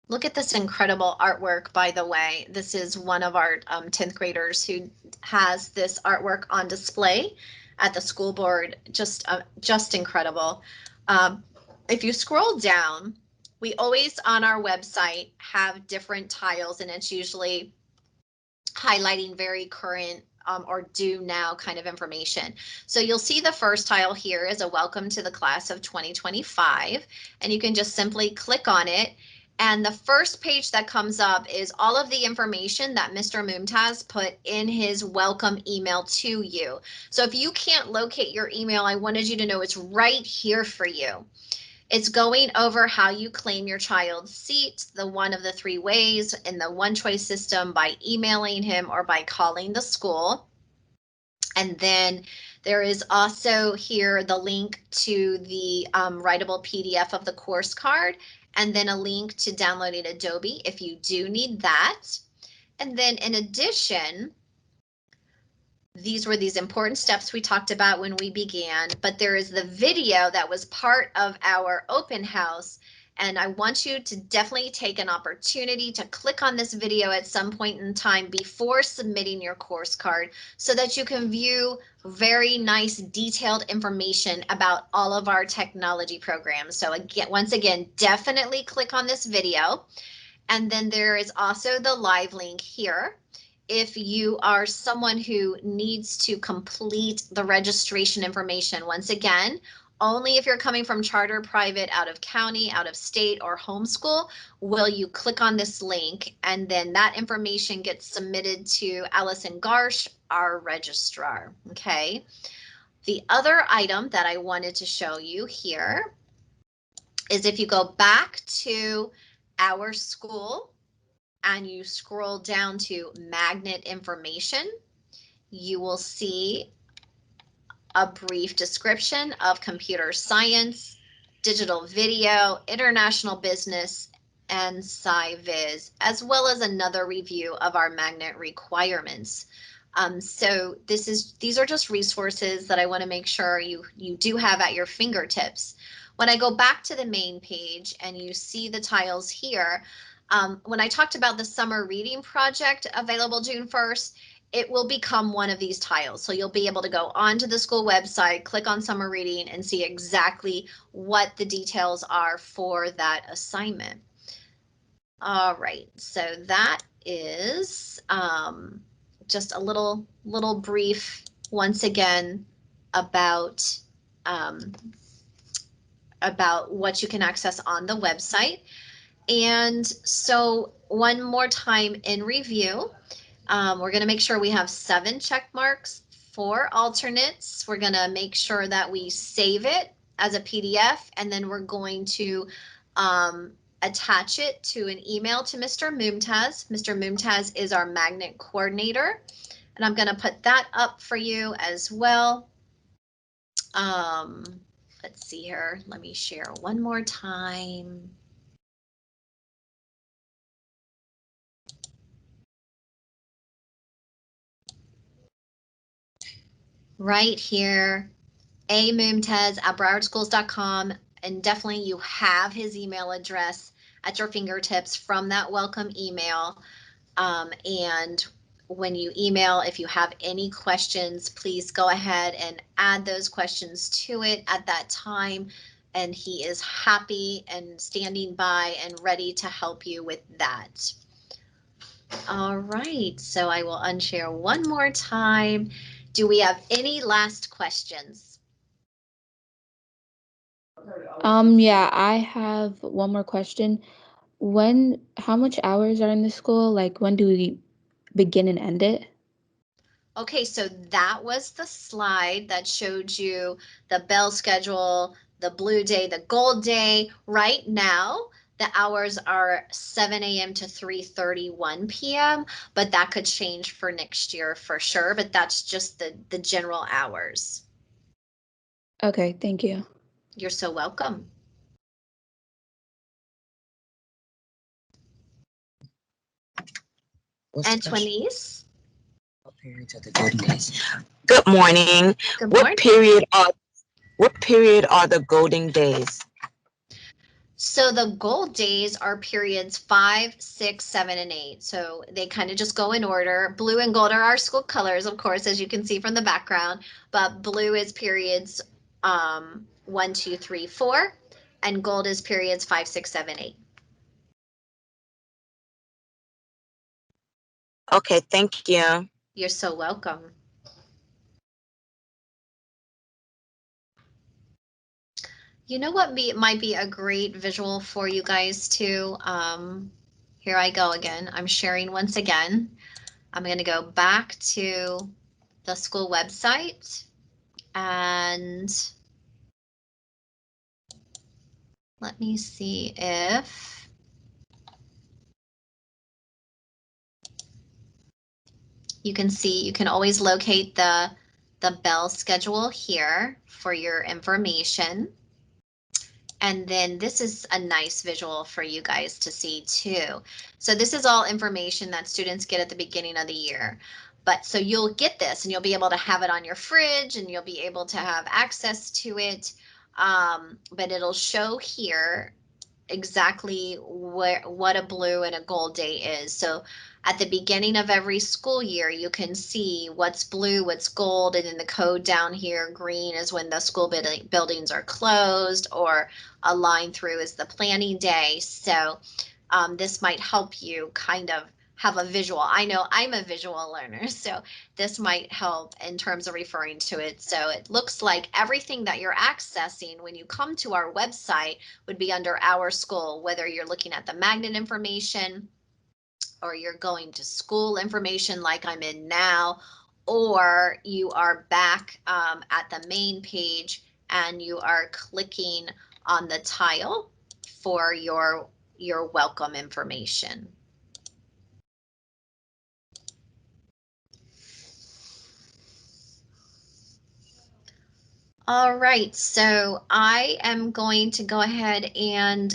Look at this incredible artwork, by the way. This is one of our 10th graders who has this artwork on display. at the school board, just incredible. If you scroll down, we always on our website have different tiles, and it's usually highlighting very current or due now kind of information. So you'll see the first tile here is a welcome to the class of 2025, and you can just simply click on it. And the first page that comes up is all of the information that Mr. Mumtaz put in his welcome email to you. So if you can't locate your email, I wanted you to know it's right here for you. It's going over how you claim your child's seat, the one of the three ways in the one choice system, by emailing him or by calling the school. And then there is also here the link to the writable PDF of the course card, and then a link to downloading Adobe if you do need that. And then in addition, these were these important steps we talked about when we began, but there is the video that was part of our open house. And I want you to definitely take an opportunity to click on this video at some point in time before submitting your course card so that you can view very nice detailed information about all of our technology programs. So again, once again, definitely click on this video. And then there is also the live link here. If you are someone who needs to complete the registration information, once again, only if you're coming from charter, private, out of county, out of state, or homeschool, will you click on this link, and then that information gets submitted to Allison Garsh, our registrar, okay? The other item that I wanted to show you here is if you go back to our school and you scroll down to magnet information, you will see a brief description of computer science, digital video, international business, and SciViz, as well as another review of our magnet requirements. So these are just resources that I want to make sure you do have at your fingertips. When I go back to the main page and you see the tiles here, when I talked about the summer reading project available June 1st, it will become one of these tiles. So you'll be able to go onto the school website, click on summer reading, and see exactly what the details are for that assignment. All right, so that is just a little brief once again about what you can access on the website. And so one more time in review, we're going to make sure we have 7 check marks for alternates. We're going to make sure that we save it as a PDF, and then we're going to attach it to an email to Mr. Mumtaz. Mr. Mumtaz is our magnet coordinator, and I'm going to put that up for you as well. Let's see here. Let me share one more time. Right here, amumtaz@browardschools.com, and definitely you have his email address at your fingertips from that welcome email. And when you email, if you have any questions, please go ahead and add those questions to it at that time. And he is happy and standing by and ready to help you with that. All right, so I will unshare one more time. Do we have any last questions? Yeah, I have one more question. How much hours are in the school? Like, when do we begin and end it? Okay, so that was the slide that showed you the bell schedule, the blue day, the gold day. Right now, the hours are 7 a.m. to 3:31 p.m., but that could change for next year for sure, but that's just the general hours. Okay, thank you. You're so welcome. Antoinese? Good morning. Good morning. What period are the golden days? So the gold days are periods 5, 6, 7, and 8. So they kind of just go in order. Blue and gold are our school colors, of course, as you can see from the background, but blue is periods 1, 2, 3, 4, and gold is periods 5, 6, 7, 8. Okay, thank you. You're so welcome. You know what might be a great visual for you guys too? Here I go again. I'm sharing once again. I'm going to go back to the school website and let me see if you can see, you can always locate the bell schedule here for your information. And then this is a nice visual for you guys to see too. So this is all information that students get at the beginning of the year. But so you'll get this and you'll be able to have it on your fridge and you'll be able to have access to it. But it'll show here exactly what a blue and a gold day is. So at the beginning of every school year, you can see what's blue, what's gold, and then the code down here, green is when the school buildings are closed, or a line through is the planning day. So this might help you kind of have a visual. I know I'm a visual learner, so this might help in terms of referring to it. So it looks like everything that you're accessing when you come to our website would be under our school, whether you're looking at the magnet information or you're going to school information like I'm in now, or you are back at the main page and you are clicking on the tile for your welcome information. All right, so I am going to go ahead and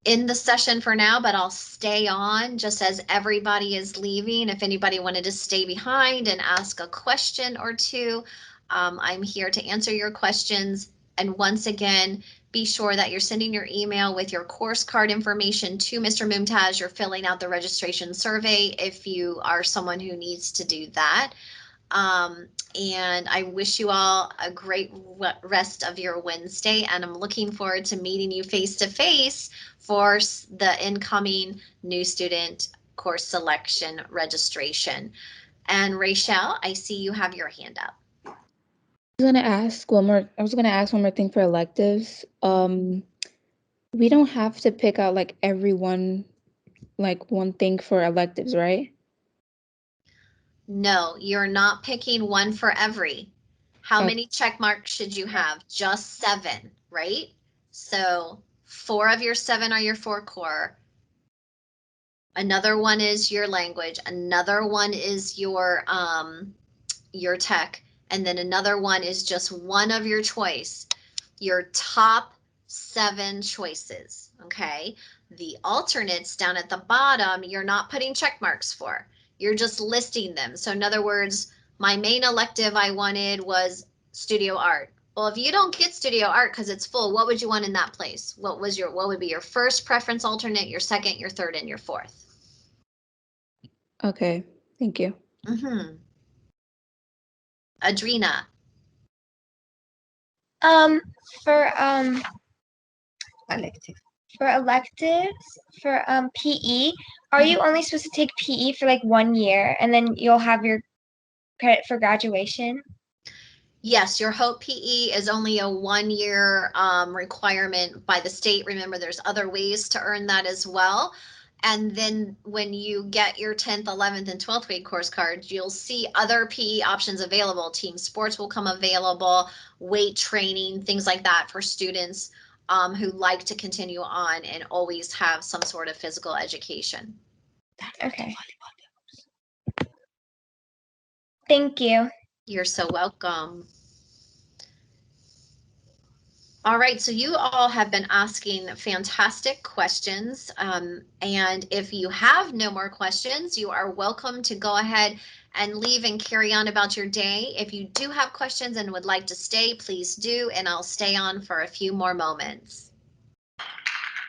end the session for now, but I'll stay on just as everybody is leaving. If anybody wanted to stay behind and ask a question or two, I'm here to answer your questions. And once again, be sure that you're sending your email with your course card information to Mr. Mumtaz. You're filling out the registration survey if you are someone who needs to do that. And I wish you all a great rest of your Wednesday, and I'm looking forward to meeting you face to face for the incoming new student course selection registration. And Rachel, I see you have your hand up. I was gonna ask one more thing for electives. We don't have to pick out like everyone, like one thing for electives, right? No, you're not picking one for every. How many check marks should you have? Just 7, right? So 4 of your 7 are your 4 core. Another one is your language. Another one is your tech. And then another one is just one of your choice. Your top 7 choices, okay? The alternates down at the bottom, you're not putting check marks for. You're just listing them. So in other words, my main elective I wanted was studio art. Well, if you don't get studio art because it's full, what would you want in that place? What would be your first preference alternate, your second, your third, and your fourth? Okay, thank you. Adrina. For elective. For electives, for PE, are you only supposed to take PE for like 1 year and then you'll have your credit for graduation? Yes, your Hope PE is only a 1-year requirement by the state. Remember, there's other ways to earn that as well. And then when you get your 10th, 11th, and 12th grade course cards, you'll see other PE options available. Team sports will come available, weight training, things like that for students who like to continue on and always have some sort of physical education. Okay. Thank you. You're so welcome. All right, so you all have been asking fantastic questions. And if you have no more questions, you are welcome to go ahead and leave and carry on about your day. If you do have questions and would like to stay, please do, and I'll stay on for a few more moments.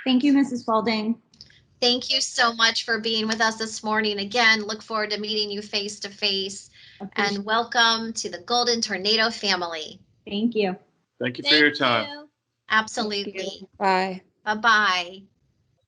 Thank you, Mrs. Spaulding. Thank you so much for being with us this morning. Again, look forward to meeting you face to face. And welcome to the Golden Tornado family. Thank you. Thank you for your time. You. Absolutely. Bye. Bye-bye.